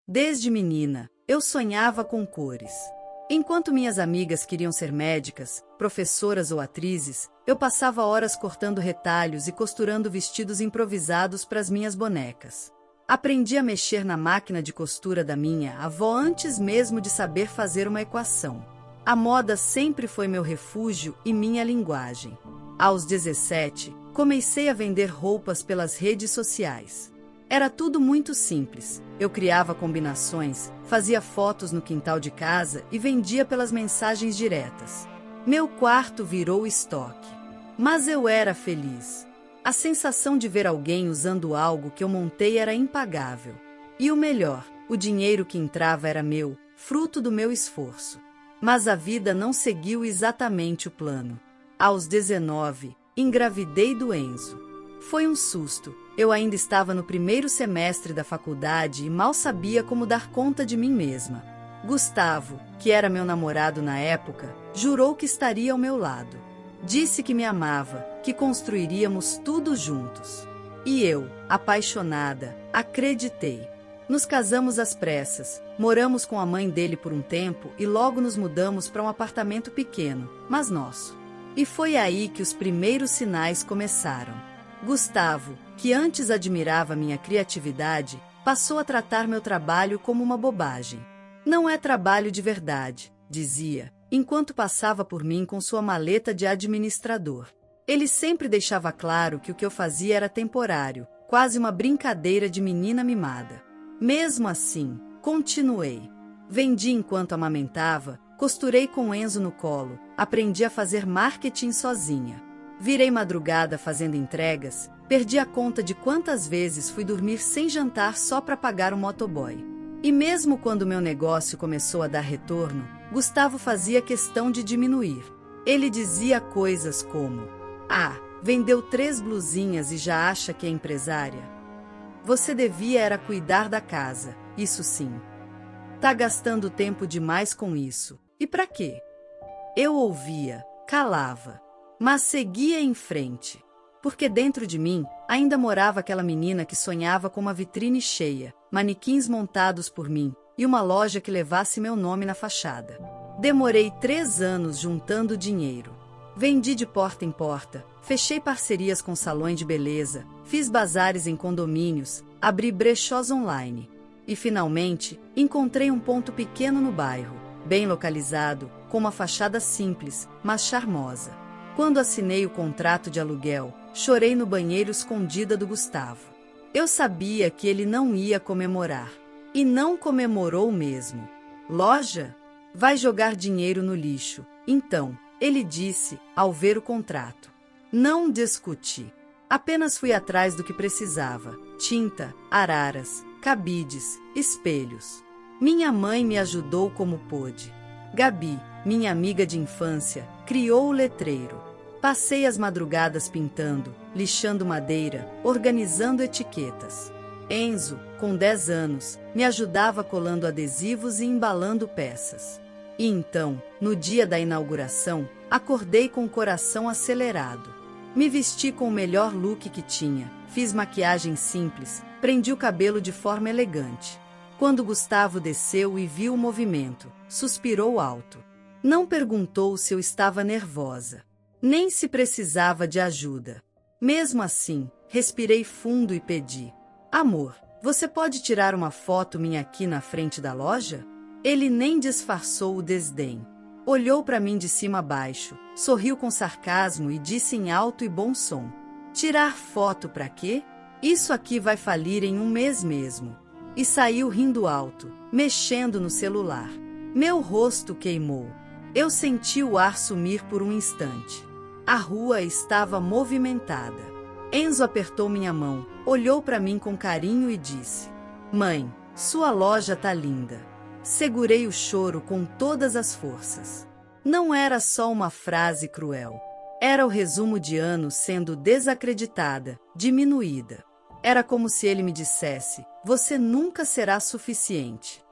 Desde menina, eu sonhava com cores. Enquanto minhas amigas queriam ser médicas, professoras ou atrizes, eu passava horas cortando retalhos e costurando vestidos improvisados para as minhas bonecas. Aprendi a mexer na máquina de costura da minha avó antes mesmo de saber fazer uma equação. A moda sempre foi meu refúgio e minha linguagem. Aos 17, comecei a vender roupas pelas redes sociais. Era tudo muito simples. Eu criava combinações, fazia fotos no quintal de casa e vendia pelas mensagens diretas. Meu quarto virou estoque. Mas eu era feliz. A sensação de ver alguém usando algo que eu montei era impagável. E o melhor, o dinheiro que entrava era meu, fruto do meu esforço. Mas a vida não seguiu exatamente o plano. Aos 19, engravidei do Enzo. Foi um susto. Eu ainda estava no primeiro semestre da faculdade e mal sabia como dar conta de mim mesma. Gustavo, que era meu namorado na época, jurou que estaria ao meu lado. Disse que me amava, que construiríamos tudo juntos. E eu, apaixonada, acreditei. Nos casamos às pressas, moramos com a mãe dele por um tempo e logo nos mudamos para um apartamento pequeno, mas nosso. E foi aí que os primeiros sinais começaram. Gustavo, que antes admirava minha criatividade, passou a tratar meu trabalho como uma bobagem. Não é trabalho de verdade, dizia, enquanto passava por mim com sua maleta de administrador. Ele sempre deixava claro que o que eu fazia era temporário, quase uma brincadeira de menina mimada. Mesmo assim, continuei. Vendi enquanto amamentava, costurei com Enzo no colo, aprendi a fazer marketing sozinha. Virei madrugada fazendo entregas, perdi a conta de quantas vezes fui dormir sem jantar só para pagar o motoboy. E mesmo quando meu negócio começou a dar retorno, Gustavo fazia questão de diminuir. Ele dizia coisas como: "Ah, vendeu 3 blusinhas e já acha que é empresária? Você devia era cuidar da casa, isso sim. Tá gastando tempo demais com isso. E pra quê?" Eu ouvia, calava. Mas seguia em frente. Porque dentro de mim, ainda morava aquela menina que sonhava com uma vitrine cheia, manequins montados por mim, e uma loja que levasse meu nome na fachada. Demorei 3 anos juntando dinheiro. Vendi de porta em porta, fechei parcerias com salões de beleza, fiz bazares em condomínios, abri brechós online. E finalmente, encontrei um ponto pequeno no bairro, bem localizado, com uma fachada simples, mas charmosa. Quando assinei o contrato de aluguel, chorei no banheiro escondida do Gustavo. Eu sabia que ele não ia comemorar. E não comemorou mesmo. "Loja? Vai jogar dinheiro no lixo." Então, ele disse, ao ver o contrato. Não discuti. Apenas fui atrás do que precisava: tinta, araras, cabides, espelhos. Minha mãe me ajudou como pôde. Gabi, minha amiga de infância, criou o letreiro. Passei as madrugadas pintando, lixando madeira, organizando etiquetas. Enzo, com 10 anos, me ajudava colando adesivos e embalando peças. E então, no dia da inauguração, acordei com o coração acelerado. Me vesti com o melhor look que tinha, fiz maquiagem simples, prendi o cabelo de forma elegante. Quando Gustavo desceu e viu o movimento, suspirou alto. Não perguntou se eu estava nervosa. Nem se precisava de ajuda. Mesmo assim, respirei fundo e pedi: "Amor, você pode tirar uma foto minha aqui na frente da loja?" Ele nem disfarçou o desdém. Olhou para mim de cima a baixo, sorriu com sarcasmo e disse em alto e bom som: "Tirar foto pra quê? Isso aqui vai falir em um mês mesmo." E saiu rindo alto, mexendo no celular. Meu rosto queimou. Eu senti o ar sumir por um instante. A rua estava movimentada. Enzo apertou minha mão, olhou para mim com carinho e disse: "Mãe, sua loja tá linda." Segurei o choro com todas as forças. Não era só uma frase cruel. Era o resumo de anos sendo desacreditada, diminuída. Era como se ele me dissesse: "Você nunca será suficiente."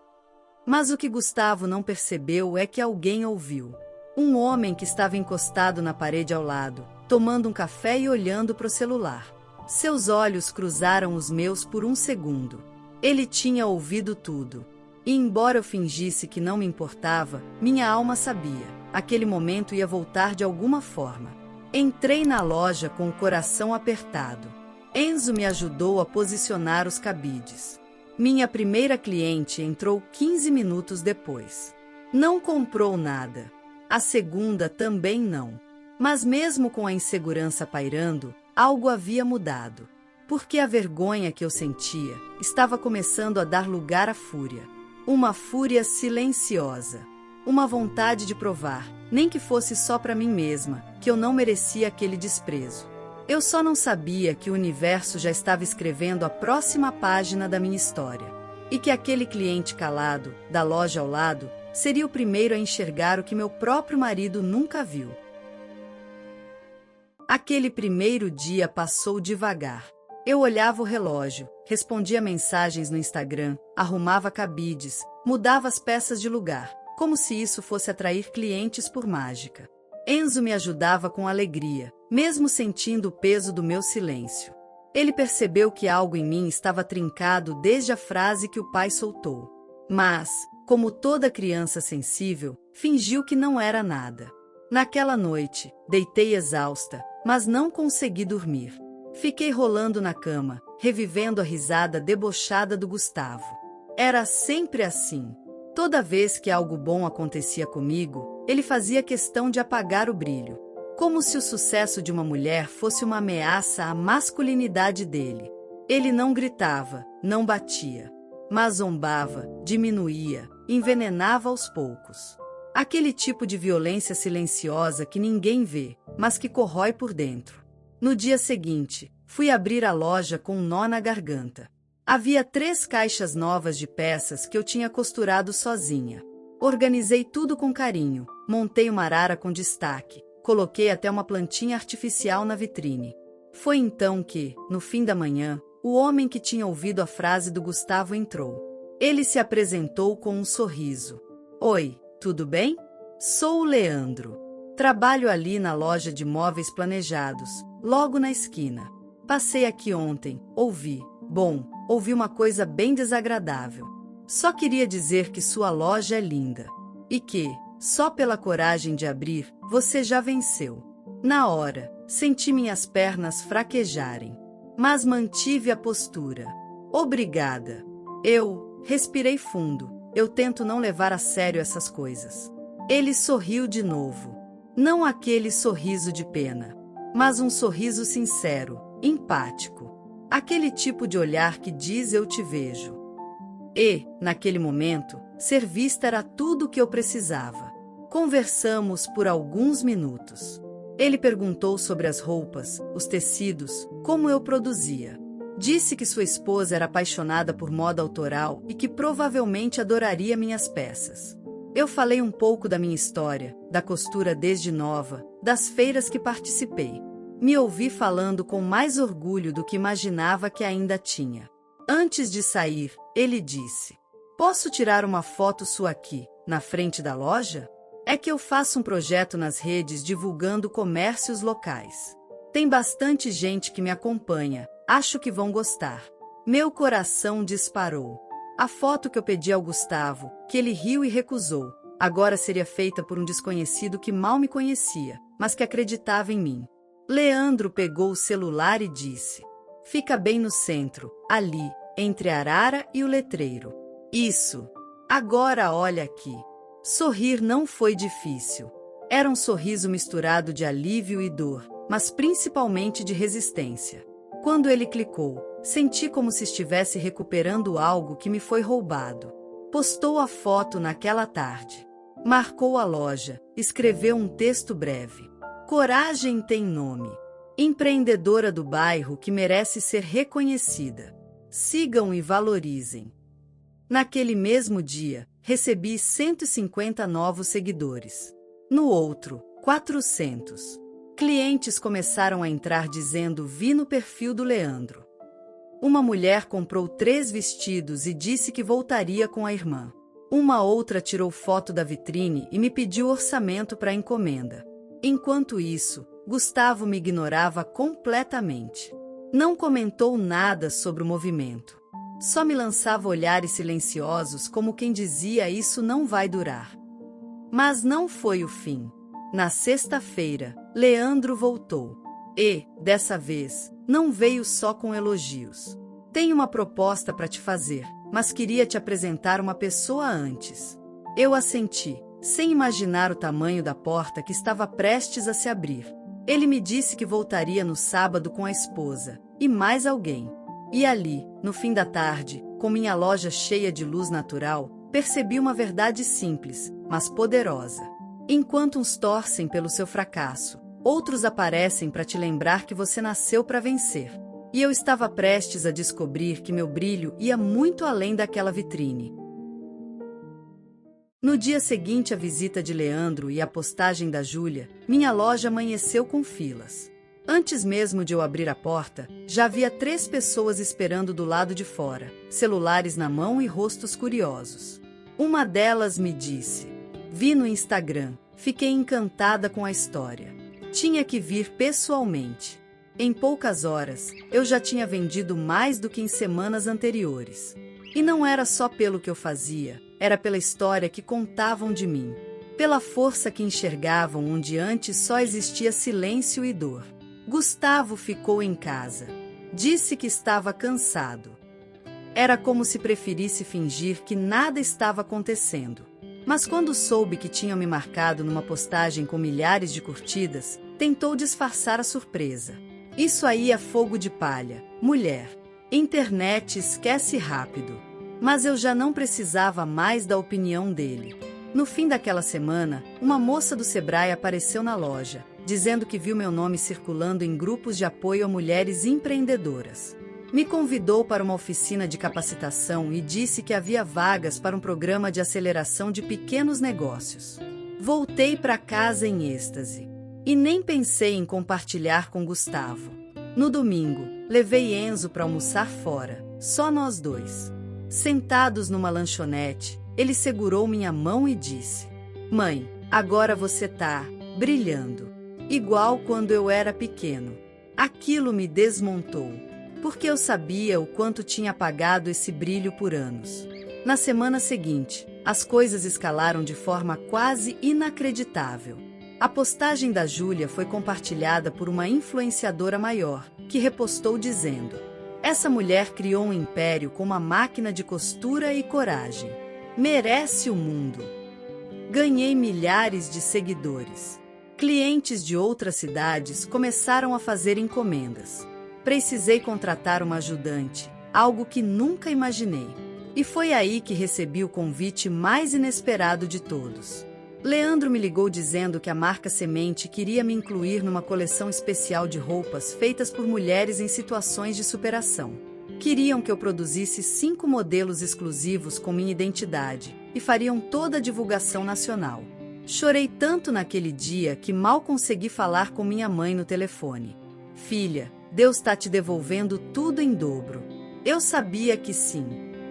Mas o que Gustavo não percebeu é que alguém ouviu. Um homem que estava encostado na parede ao lado, tomando um café e olhando para o celular. Seus olhos cruzaram os meus por um segundo. Ele tinha ouvido tudo. E embora eu fingisse que não me importava, minha alma sabia. Aquele momento ia voltar de alguma forma. Entrei na loja com o coração apertado. Enzo me ajudou a posicionar os cabides. Minha primeira cliente entrou 15 minutos depois. Não comprou nada. A segunda também não. Mas mesmo com a insegurança pairando, algo havia mudado. Porque a vergonha que eu sentia estava começando a dar lugar à fúria. Uma fúria silenciosa. Uma vontade de provar, nem que fosse só para mim mesma, que eu não merecia aquele desprezo. Eu só não sabia que o universo já estava escrevendo a próxima página da minha história. E que aquele cliente calado, da loja ao lado, seria o primeiro a enxergar o que meu próprio marido nunca viu. Aquele primeiro dia passou devagar. Eu olhava o relógio, respondia mensagens no Instagram, arrumava cabides, mudava as peças de lugar, como se isso fosse atrair clientes por mágica. Enzo me ajudava com alegria, mesmo sentindo o peso do meu silêncio. Ele percebeu que algo em mim estava trincado desde a frase que o pai soltou. Mas, como toda criança sensível, fingiu que não era nada. Naquela noite, deitei exausta, mas não consegui dormir. Fiquei rolando na cama, revivendo a risada debochada do Gustavo. Era sempre assim. Toda vez que algo bom acontecia comigo, ele fazia questão de apagar o brilho. Como se o sucesso de uma mulher fosse uma ameaça à masculinidade dele. Ele não gritava, não batia, mas zombava, diminuía, envenenava aos poucos. Aquele tipo de violência silenciosa que ninguém vê, mas que corrói por dentro. No dia seguinte, fui abrir a loja com um nó na garganta. Havia 3 caixas novas de peças que eu tinha costurado sozinha. Organizei tudo com carinho, montei uma arara com destaque, coloquei até uma plantinha artificial na vitrine. Foi então que, no fim da manhã, o homem que tinha ouvido a frase do Gustavo entrou. Ele se apresentou com um sorriso. Oi, tudo bem? Sou o Leandro. Trabalho ali na loja de móveis planejados, logo na esquina. Passei aqui ontem, ouvi uma coisa bem desagradável. Só queria dizer que sua loja é linda. E que, só pela coragem de abrir, você já venceu. Na hora, senti minhas pernas fraquejarem. Mas mantive a postura. Obrigada. Eu respirei fundo. Eu tento não levar a sério essas coisas. Ele sorriu de novo. Não aquele sorriso de pena, mas um sorriso sincero, empático. Aquele tipo de olhar que diz eu te vejo. E, naquele momento, ser vista era tudo o que eu precisava. Conversamos por alguns minutos. Ele perguntou sobre as roupas, os tecidos, como eu produzia. Disse que sua esposa era apaixonada por moda autoral e que provavelmente adoraria minhas peças. Eu falei um pouco da minha história, da costura desde nova, das feiras que participei. Me ouvi falando com mais orgulho do que imaginava que ainda tinha. Antes de sair, ele disse: posso tirar uma foto sua aqui, na frente da loja? É que eu faço um projeto nas redes divulgando comércios locais. Tem bastante gente que me acompanha, acho que vão gostar. Meu coração disparou. A foto que eu pedi ao Gustavo, que ele riu e recusou, agora seria feita por um desconhecido que mal me conhecia, mas que acreditava em mim. Leandro pegou o celular e disse: fica bem no centro, ali, entre a arara e o letreiro. Isso. Agora olha aqui. Sorrir não foi difícil. Era um sorriso misturado de alívio e dor, mas principalmente de resistência. Quando ele clicou, senti como se estivesse recuperando algo que me foi roubado. Postou a foto naquela tarde. Marcou a loja, escreveu um texto breve. Coragem tem nome. Empreendedora do bairro que merece ser reconhecida. Sigam e valorizem. Naquele mesmo dia, recebi 150 novos seguidores. No outro, 400. Clientes começaram a entrar dizendo: vi no perfil do Leandro. Uma mulher comprou 3 vestidos e disse que voltaria com a irmã. Uma outra tirou foto da vitrine e me pediu orçamento para a encomenda. Enquanto isso, Gustavo me ignorava completamente. Não comentou nada sobre o movimento. Só me lançava olhares silenciosos como quem dizia: isso não vai durar. Mas não foi o fim. Na sexta-feira, Leandro voltou. E, dessa vez, não veio só com elogios. Tenho uma proposta para te fazer, mas queria te apresentar uma pessoa antes. Eu assenti, sem imaginar o tamanho da porta que estava prestes a se abrir. Ele me disse que voltaria no sábado com a esposa, e mais alguém. E ali, no fim da tarde, com minha loja cheia de luz natural, percebi uma verdade simples, mas poderosa. Enquanto uns torcem pelo seu fracasso, outros aparecem para te lembrar que você nasceu para vencer. E eu estava prestes a descobrir que meu brilho ia muito além daquela vitrine. No dia seguinte à visita de Leandro e à postagem da Júlia, minha loja amanheceu com filas. Antes mesmo de eu abrir a porta, já havia 3 pessoas esperando do lado de fora, celulares na mão e rostos curiosos. Uma delas me disse: vi no Instagram, fiquei encantada com a história. Tinha que vir pessoalmente. Em poucas horas, eu já tinha vendido mais do que em semanas anteriores. E não era só pelo que eu fazia, era pela história que contavam de mim. Pela força que enxergavam onde antes só existia silêncio e dor. Gustavo ficou em casa. Disse que estava cansado. Era como se preferisse fingir que nada estava acontecendo. Mas quando soube que tinham me marcado numa postagem com milhares de curtidas, tentou disfarçar a surpresa. Isso aí é fogo de palha, mulher. Internet esquece rápido. Mas eu já não precisava mais da opinião dele. No fim daquela semana, uma moça do Sebrae apareceu na loja, dizendo que viu meu nome circulando em grupos de apoio a mulheres empreendedoras. Me convidou para uma oficina de capacitação e disse que havia vagas para um programa de aceleração de pequenos negócios. Voltei para casa em êxtase. E nem pensei em compartilhar com Gustavo. No domingo, levei Enzo para almoçar fora, só nós dois. Sentados numa lanchonete, ele segurou minha mão e disse: mãe, agora você tá brilhando. Igual quando eu era pequeno. Aquilo me desmontou, porque eu sabia o quanto tinha apagado esse brilho por anos. Na semana seguinte, as coisas escalaram de forma quase inacreditável. A postagem da Júlia foi compartilhada por uma influenciadora maior, que repostou dizendo: essa mulher criou um império com uma máquina de costura e coragem. Merece o mundo. Ganhei milhares de seguidores. Clientes de outras cidades começaram a fazer encomendas. Precisei contratar uma ajudante, algo que nunca imaginei. E foi aí que recebi o convite mais inesperado de todos. Leandro me ligou dizendo que a marca Semente queria me incluir numa coleção especial de roupas feitas por mulheres em situações de superação. Queriam que eu produzisse 5 modelos exclusivos com minha identidade e fariam toda a divulgação nacional. Chorei tanto naquele dia que mal consegui falar com minha mãe no telefone. Filha, Deus está te devolvendo tudo em dobro. Eu sabia que sim.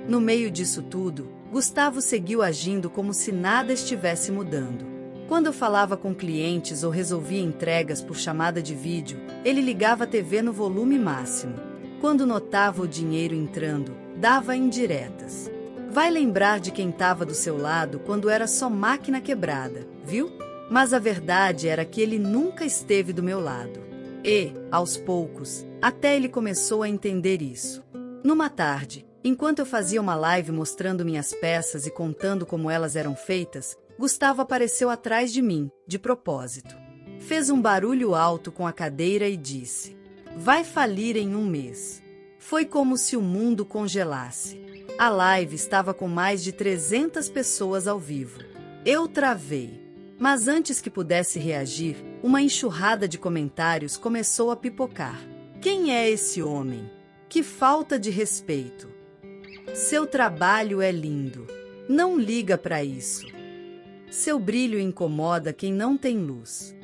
No meio disso tudo, Gustavo seguiu agindo como se nada estivesse mudando. Quando eu falava com clientes ou resolvia entregas por chamada de vídeo, ele ligava a TV no volume máximo. Quando notava o dinheiro entrando, dava indiretas. Vai lembrar de quem estava do seu lado quando era só máquina quebrada, viu? Mas a verdade era que ele nunca esteve do meu lado. E, aos poucos, até ele começou a entender isso. Numa tarde, enquanto eu fazia uma live mostrando minhas peças e contando como elas eram feitas, Gustavo apareceu atrás de mim, de propósito. Fez um barulho alto com a cadeira e disse: vai falir em 1 mês. Foi como se o mundo congelasse. A live estava com mais de 300 pessoas ao vivo. Eu travei. Mas antes que pudesse reagir, uma enxurrada de comentários começou a pipocar. Quem é esse homem? Que falta de respeito. Seu trabalho é lindo. Não liga para isso. Seu brilho incomoda quem não tem luz.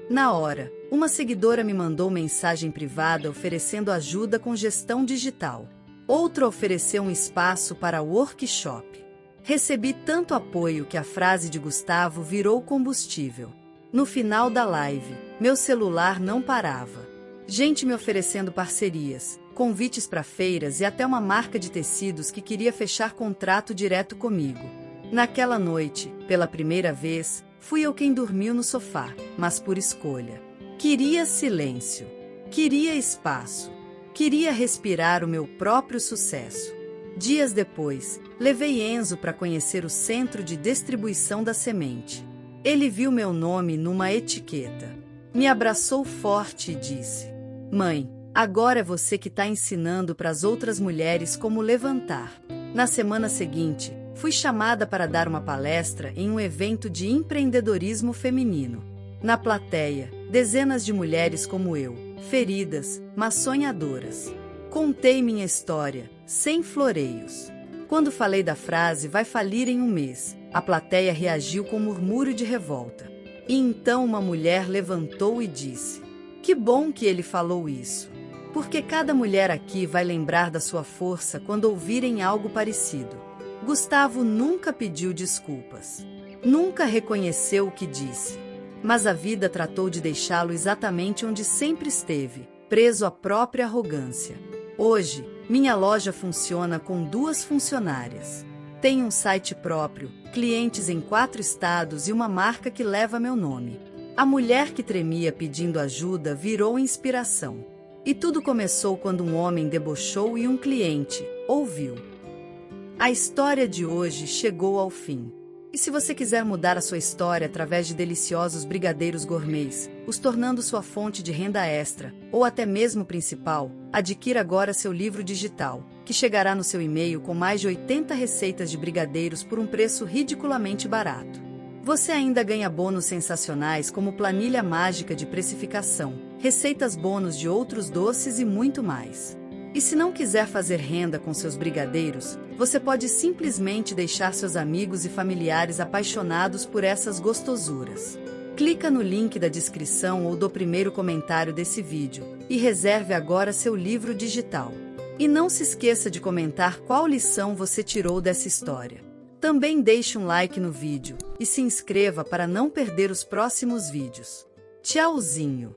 Na hora, uma seguidora me mandou mensagem privada oferecendo ajuda com gestão digital. Outra ofereceu um espaço para workshop. Recebi tanto apoio que a frase de Gustavo virou combustível. No final da live, meu celular não parava. Gente me oferecendo parcerias, convites para feiras e até uma marca de tecidos que queria fechar contrato direto comigo. Naquela noite, pela primeira vez, fui eu quem dormiu no sofá, mas por escolha. Queria silêncio. Queria espaço. Queria respirar o meu próprio sucesso. Dias depois, levei Enzo para conhecer o centro de distribuição da semente. Ele viu meu nome numa etiqueta. Me abraçou forte e disse: "Mãe, agora é você que está ensinando para as outras mulheres como levantar." Na semana seguinte, fui chamada para dar uma palestra em um evento de empreendedorismo feminino. Na plateia, dezenas de mulheres como eu, feridas, mas sonhadoras. Contei minha história, sem floreios. Quando falei da frase "vai falir em um mês", a plateia reagiu com murmúrio de revolta. E então uma mulher levantou e disse: "Que bom que ele falou isso. Porque cada mulher aqui vai lembrar da sua força quando ouvirem algo parecido." Gustavo nunca pediu desculpas. Nunca reconheceu o que disse. Mas a vida tratou de deixá-lo exatamente onde sempre esteve, preso à própria arrogância. Hoje, minha loja funciona com 2 funcionárias. Tenho um site próprio, clientes em 4 estados e uma marca que leva meu nome. A mulher que tremia pedindo ajuda virou inspiração. E tudo começou quando um homem debochou e um cliente ouviu. A história de hoje chegou ao fim. E se você quiser mudar a sua história através de deliciosos brigadeiros gourmets, os tornando sua fonte de renda extra, ou até mesmo principal, adquira agora seu livro digital, que chegará no seu e-mail com mais de 80 receitas de brigadeiros por um preço ridiculamente barato. Você ainda ganha bônus sensacionais como planilha mágica de precificação, receitas bônus de outros doces e muito mais. E se não quiser fazer renda com seus brigadeiros, você pode simplesmente deixar seus amigos e familiares apaixonados por essas gostosuras. Clica no link da descrição ou do primeiro comentário desse vídeo e reserve agora seu livro digital. E não se esqueça de comentar qual lição você tirou dessa história. Também deixe um like no vídeo e se inscreva para não perder os próximos vídeos. Tchauzinho!